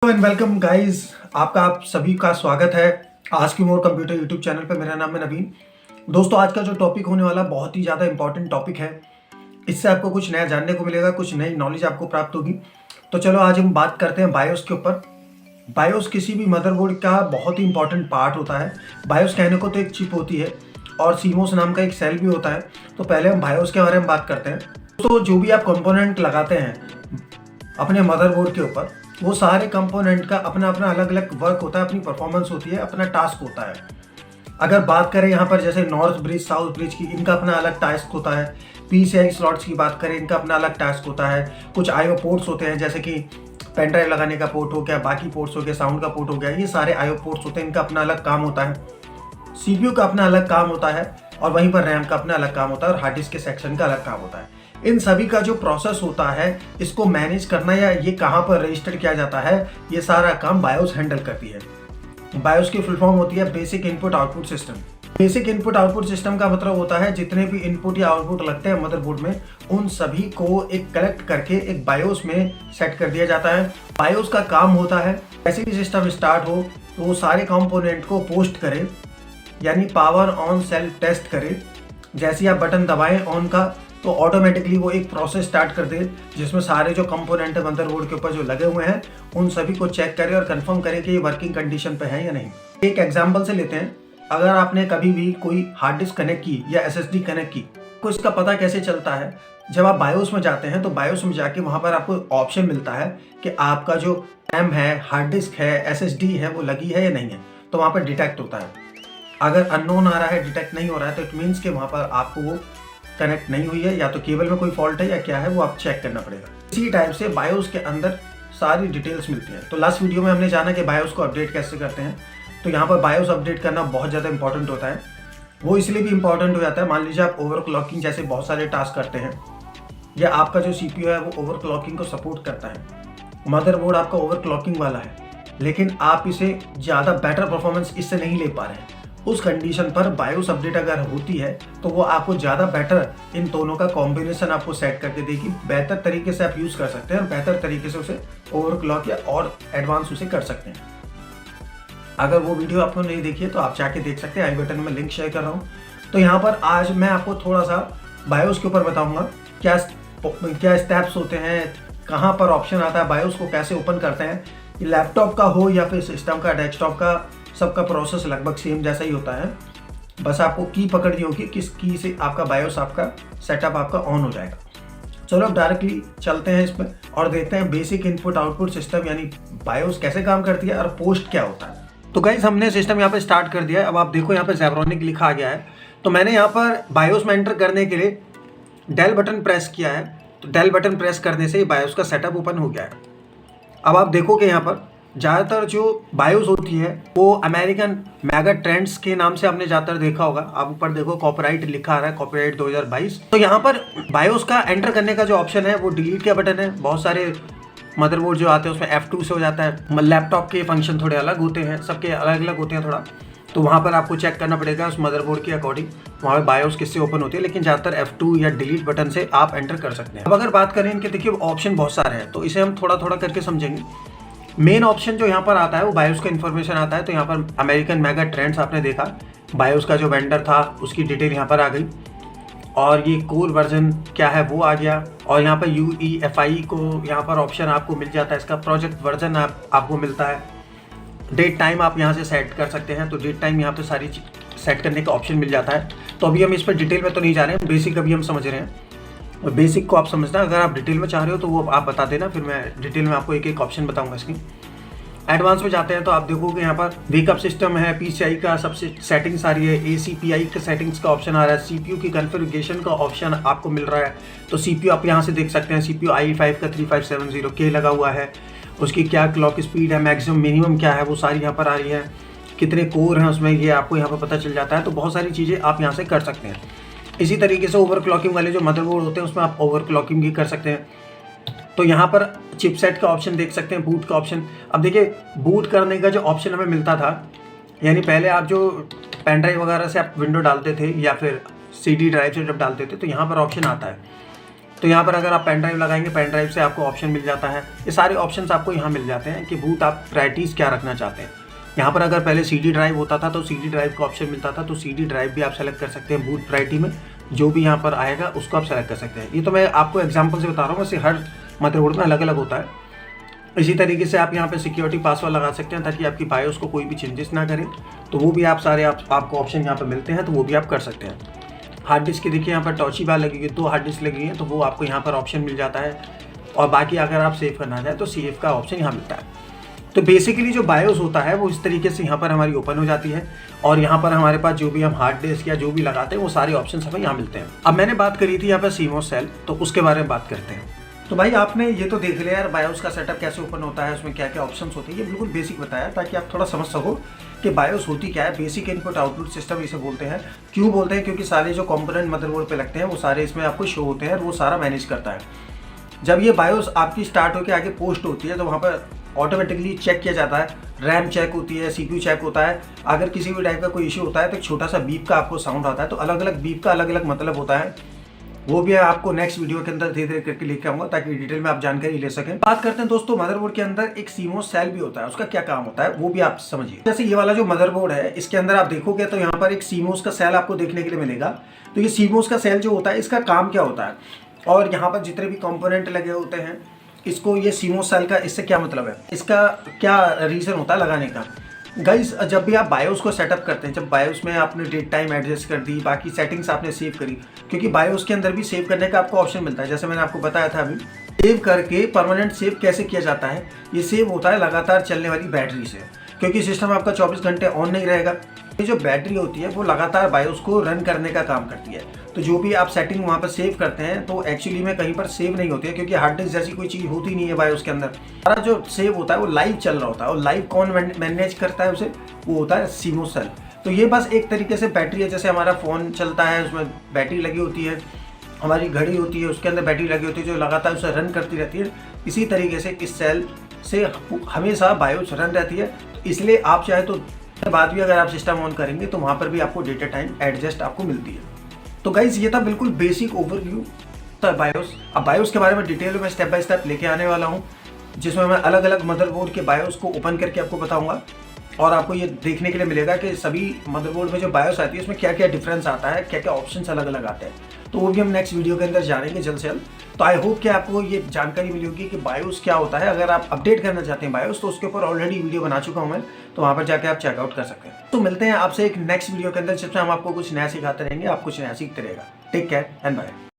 Hello and welcome guys, आप सभी का स्वागत है आज की मोर कंप्यूटर यूट्यूब चैनल पे। मेरा नाम है नवीन। दोस्तों, आज का जो टॉपिक होने वाला बहुत ही ज़्यादा इंपॉर्टेंट टॉपिक है। इससे आपको कुछ नया जानने को मिलेगा, कुछ नई नॉलेज आपको प्राप्त होगी। तो चलो आज हम बात करते हैं बायोस के ऊपर। बायोस किसी भी मदरबोर्ड का बहुत ही इंपॉर्टेंट पार्ट होता है। बायोस कहने को तो एक चिप होती है और सीमोस नाम का एक सेल भी होता है। तो पहले हम बायोस के बारे में बात करते हैं। तो जो भी आप कंपोनेंट लगाते हैं अपने मदरबोर्ड के ऊपर, वो सारे कंपोनेंट का अपना अपना अलग अलग वर्क होता है, अपनी परफॉर्मेंस होती है, अपना टास्क होता है। अगर बात करें यहाँ पर जैसे नॉर्थ ब्रिज, साउथ ब्रिज की, इनका अपना अलग टास्क होता है। PCI स्लॉट्स की बात करें, इनका अपना अलग टास्क होता है। कुछ IO पोर्ट्स होते हैं, जैसे कि पेन ड्राइव लगाने का पोर्ट हो गया, बाकी पोर्ट्स हो गया, साउंड का पोर्ट हो गया, ये सारे IO पोर्ट्स होते हैं, इनका अपना अलग काम होता है। CPU का अपना अलग काम होता है और वहीं पर रैम का अपना अलग काम होता है और हार्ड डिस्क के सेक्शन का अलग काम होता है। इन सभी का जो प्रोसेस होता है, इसको मैनेज करना या ये कहाँ पर रजिस्टर किया जाता है, ये सारा काम बायोस हैंडल करती है। बायोस की फुल फॉर्म होती है basic input output system. Basic input output system का मतलब होता है जितने भी इनपुट या आउटपुट लगते हैं मदरबोर्ड में, उन सभी को एक कलेक्ट करके एक बायोस में सेट कर दिया जाता है। बायोस का काम होता है जैसे ही सिस्टम स्टार्ट हो तो वो सारे कंपोनेंट को पोस्ट करे, यानी पावर ऑन सेल्फ टेस्ट करे। जैसे आप बटन दबाएं ऑन का, तो ऑटोमेटिकली वो एक प्रोसेस स्टार्ट कर दे जिसमें सारे जो कंपोनेंट है मदरबोर्ड के ऊपर जो लगे हुए हैं, उन सभी को चेक करे और कंफर्म करे कि ये वर्किंग कंडीशन पे है या नहीं। एक एग्जांपल से लेते हैं। अगर आपने कभी भी कोई हार्ड डिस्क कनेक्ट की या SSD कनेक्ट की, तो इसका पता कैसे चलता है? जब आप बायोस में जाते हैं तो बायोस में जाके वहाँ पर आपको ऑप्शन मिलता है कि आपका जो रैम है, हार्ड डिस्क है, SSD है, वो लगी है या नहीं है। तो वहाँ पर डिटेक्ट होता है। अगर अननोन आ रहा है, डिटेक्ट नहीं हो रहा है, तो इट मीन्स कि वहाँ पर आपको वो कनेक्ट नहीं हुई है, या तो केबल में कोई फॉल्ट है या क्या है, वो आप चेक करना पड़ेगा। इसी टाइप से बायोस के अंदर सारी डिटेल्स मिलती हैं। तो लास्ट वीडियो में हमने जाना कि बायोस को अपडेट कैसे करते हैं। तो यहाँ पर बायोस अपडेट करना बहुत ज़्यादा इंपॉर्टेंट होता है। वो इसलिए भी इंपॉर्टेंट हो जाता है, मान लीजिए आप ओवरक्लॉकिंग जैसे बहुत सारे टास्क करते हैं, या आपका जो CPU है वो ओवरक्लॉकिंग को सपोर्ट करता है। मदरबोर्ड आपका ओवरक्लॉकिंग वाला है, लेकिन आप इसे ज़्यादा बेटर परफॉर्मेंस इससे नहीं ले पा रहे हैं। उस कंडीशन पर बायोस अपडेट अगर होती है तो वो आपको ज़्यादा बेटर इन दोनों का कॉम्बिनेशन आपको सेट करके देगी। बेहतर तरीके से आप यूज़ कर सकते हैं और बेहतर तरीके से उसे ओवरक्लॉक या और एडवांस उसे कर सकते हैं। अगर वो वीडियो आपको नहीं देखी है तो आप जाके देख सकते हैं, आई बटन में लिंक शेयर कर रहा हूँ। तो यहाँ पर आज मैं आपको थोड़ा सा बायोस के ऊपर बताऊँगा क्या क्या स्टेप्स होते हैं, कहाँ पर ऑप्शन आता है, बायोस को कैसे ओपन करते हैं। लैपटॉप का हो या फिर सिस्टम का, डेस्कटॉप का, सबका प्रोसेस लगभग सेम जैसा ही होता है। बस आपको की पकड़नी होगी, किस की से आपका बायोस, आपका सेटअप आपका ऑन हो जाएगा। चलो अब डायरेक्टली चलते हैं इसमें और देखते हैं बेसिक इनपुट आउटपुट सिस्टम यानी बायोस कैसे काम करती है और पोस्ट क्या होता है। तो गाइस, हमने सिस्टम यहाँ पे स्टार्ट कर दिया है। अब आप देखो यहाँ पे ज़ेब्रोनिक लिखा आ गया है। तो मैंने यहाँ पर बायोस में एंटर करने के लिए डेल बटन प्रेस किया है। तो डेल बटन प्रेस करने से बायोस का सेटअप ओपन हो गया है। अब आप देखोगे यहाँ पर ज़्यादातर जो बायोस होती है वो अमेरिकन मेगा ट्रेंड्स के नाम से आपने ज़्यादातर देखा होगा। आप ऊपर देखो कॉपीराइट लिखा आ रहा है, कॉपीराइट 2022। तो यहाँ पर बायोस का एंटर करने का जो ऑप्शन है वो डिलीट का बटन है। बहुत सारे मदरबोर्ड जो आते हैं उसमें F2 से हो जाता है। लैपटॉप के फंक्शन थोड़े अलग होते हैं, सबके अलग अलग होते हैं थोड़ा। तो वहाँ पर आपको चेक करना पड़ेगा उस मदरबोर्ड के अकॉर्डिंग वहाँ पर बायोस किससे ओपन होती है, लेकिन ज़्यादातर F2 या डिलीट बटन से आप एंटर कर सकते हैं। अब अगर बात करें इनके, देखिए ऑप्शन बहुत सारे हैं, तो इसे हम थोड़ा थोड़ा करके समझेंगे। मेन ऑप्शन जो यहाँ पर आता है वो बायोस का इन्फॉर्मेशन आता है। तो यहाँ पर अमेरिकन मेगा ट्रेंड्स आपने देखा, बायोस का जो वेंडर था उसकी डिटेल यहाँ पर आ गई, और ये कोर वर्जन क्या है वो आ गया। और यहाँ पर UEFI को यहाँ पर ऑप्शन आपको मिल जाता है, इसका प्रोजेक्ट वर्जन आपको मिलता है। डेट टाइम आप यहाँ से सेट कर सकते हैं। तो डेट टाइम यहाँ पे सारी सेट करने का ऑप्शन मिल जाता है। तो अभी हम इस पर डिटेल में तो नहीं जा रहे हैं, बेसिक अभी हम समझ रहे हैं। और बेसिक को आप समझना, अगर आप डिटेल में चाह रहे हो तो वो आप बता देना, फिर मैं डिटेल में आपको एक एक ऑप्शन बताऊंगा इसकी। एडवांस में जाते हैं तो आप देखोगे यहाँ पर वेकअप सिस्टम है, PCI का सबसे सेटिंग्स आ रही है, ACPI का सेटिंग्स का ऑप्शन आ रहा है, CPU की कॉन्फ़िगरेशन का ऑप्शन आपको मिल रहा है। तो CPU आप यहाँ से देख सकते हैं, CPU i5 का 3570K लगा हुआ है, उसकी क्या क्लॉक स्पीड है, मैक्सिमम मिनिमम क्या है, वो सारी यहाँ पर आ रही है। कितने कोर हैं उसमें ये आपको यहाँ पर पता चल जाता है। तो बहुत सारी चीज़ें आप यहाँ से कर सकते हैं। इसी तरीके से ओवरक्लॉकिंग वाले जो मदरबोर्ड होते हैं उसमें आप ओवरक्लॉकिंग भी कर सकते हैं। तो यहाँ पर चिपसेट का ऑप्शन देख सकते हैं, बूट का ऑप्शन। अब देखिए, बूट करने का जो ऑप्शन हमें मिलता था, यानी पहले आप जो पेन ड्राइव वगैरह से आप विंडो डालते थे या फिर CD ड्राइव से जब डालते थे, तो यहाँ पर ऑप्शन आता है तो यहाँ पर अगर आप पेन ड्राइव लगाएंगे, पेन ड्राइव से आपको ऑप्शन मिल जाता है। ये सारे ऑप्शंस आपको यहाँ मिल जाते हैं कि बूट आप प्रायोरिटीज़ क्या रखना चाहते हैं। यहाँ पर अगर पहले CD ड्राइव होता था तो CD ड्राइव का ऑप्शन मिलता था, तो CD ड्राइव भी आप सेलेक्ट कर सकते हैं। बूट प्रायोरिटी में जो भी यहाँ पर आएगा उसको आप सेलेक्ट कर सकते हैं। ये तो मैं आपको एग्जाम्पल से बता रहा हूँ, वैसे हर मदरबोर्ड में अलग अलग होता है। इसी तरीके से आप यहाँ पे सिक्योरिटी पासवर्ड लगा सकते हैं ताकि आपकी बायोस को कोई भी चेंजेस ना करे, तो वो भी आप सारे आपको ऑप्शन यहाँ पर मिलते हैं, तो वो भी आप कर सकते हैं। हार्ड डिस्क की देखिए यहाँ पर टॉचिबा लगी है, 2 हार्ड डिस्क लगी है, तो वो आपको यहाँ पर ऑप्शन मिल जाता है। और बाकी अगर आप सेव करना चाहें तो सेव का ऑप्शन यहाँ मिलता है। तो बेसिकली जो बायोस होता है वो इस तरीके से यहाँ पर हमारी ओपन हो जाती है, और यहाँ पर हमारे पास जो भी हम हार्ड डिस्क या जो भी लगाते हैं वो सारे ऑप्शन हमें यहाँ मिलते हैं। अब मैंने बात करी थी यहाँ पर CMOS सेल, तो उसके बारे में बात करते हैं। तो भाई आपने ये तो देख लिया यार बायोस का सेटअप कैसे ओपन होता है, उसमें क्या क्या ऑप्शंस होते हैं, ये बिल्कुल बेसिक बताया ताकि आप थोड़ा समझ सको कि बायोस होती क्या है। बेसिक इनपुट आउटपुट सिस्टम इसे बोलते हैं। क्यों बोलते हैं? क्योंकि सारे जो कंपोनेंट मदरबोर्ड पे लगते हैं वो सारे इसमें आपको शो होते हैं और वो सारा मैनेज करता है। जब ये बायोस आपकी स्टार्ट होकर आगे पोस्ट होती है तो वहाँ पर ऑटोमेटिकली चेक किया जाता है, रैम चेक होती है, CPU चेक होता है। अगर किसी भी टाइप का कोई इशू होता है तो एक छोटा सा बीप का आपको साउंड आता है। तो अलग अलग बीप का अलग अलग मतलब होता है, वो भी आपको नेक्स्ट वीडियो के अंदर धीरे धीरे करके लेके आऊंगा ताकि डिटेल में आप जानकारी ले सकें। बात करते हैं दोस्तों मदरबोर्ड के अंदर एक CMOS सेल भी होता है, उसका क्या काम होता है वो भी आप समझिए। जैसे ये वाला जो मदरबोर्ड है इसके अंदर आप देखोगे तो यहाँ पर एक CMOS का सेल आपको देखने के लिए मिलेगा। तो ये CMOS का सेल जो होता है इसका काम क्या होता है, और यहाँ पर जितने भी कंपोनेंट लगे होते हैं इसको ये CMOS सेल का इससे क्या मतलब है, इसका क्या रीज़न होता है लगाने का। गाइस जब भी आप बायोस को सेटअप करते हैं, जब बायोस में आपने डेट टाइम एडजस्ट कर दी, बाकी सेटिंग्स आपने सेव करी, क्योंकि बायोस के अंदर भी सेव करने का आपको ऑप्शन मिलता है। जैसे मैंने आपको बताया था अभी, सेव करके परमानेंट सेव कैसे किया जाता है। ये सेव होता है लगातार चलने वाली बैटरी से, क्योंकि सिस्टम आपका 24 घंटे ऑन नहीं रहेगा। ये जो बैटरी होती है वो लगातार बायोस को रन करने का काम करती है। तो जो भी आप सेटिंग वहाँ पर सेव करते हैं तो एक्चुअली में कहीं पर सेव नहीं होती है, क्योंकि हार्ड डिस्क जैसी कोई चीज़ होती नहीं है बायोस के अंदर। सारा जो सेव होता है वो लाइव चल रहा होता है, और लाइव कौन मैनेज करता है उसे, वो होता है CMOS सेल। तो ये बस एक तरीके से बैटरी है, जैसे हमारा फ़ोन चलता है उसमें बैटरी लगी होती है, हमारी घड़ी होती है उसके अंदर बैटरी लगी होती है जो लगातार उसे रन करती रहती है। इसी तरीके से इस सेल से हमेशा बायोस रन रहती है। इसलिए आप चाहे तो बाद भी अगर आप सिस्टम ऑन करेंगे तो वहाँ पर भी आपको डेटा टाइम एडजस्ट आपको मिलती है। तो गाइज ये था बिल्कुल बेसिक ओवरव्यू था बायोस। अब बायोस के बारे में डिटेल में स्टेप बाय स्टेप लेके आने वाला हूँ, जिसमें मैं अलग अलग मदरबोर्ड के बायोस को ओपन करके आपको बताऊंगा, और आपको ये देखने के लिए मिलेगा कि सभी मदरबोर्ड में जो बायोस आती है उसमें क्या क्या डिफरेंस आता है, क्या क्या ऑप्शंस अलग अलग आते हैं। तो वो भी हम नेक्स्ट वीडियो के अंदर जानेंगे जल्द से जल्द। तो आई होप कि आपको ये जानकारी मिली होगी कि बायोस क्या होता है। अगर आप अपडेट करना चाहते हैं बायोस तो उसके ऊपर ऑलरेडी वीडियो बना चुका हूँ मैं, तो वहाँ पर जाकर आप चेकआउट कर सकते हैं। तो मिलते हैं आपसे एक नेक्स्ट वीडियो के अंदर, जिसमें हम आपको कुछ नया सिखाते रहेंगे, आप कुछ नया सीखते रहेगा। Take care and bye.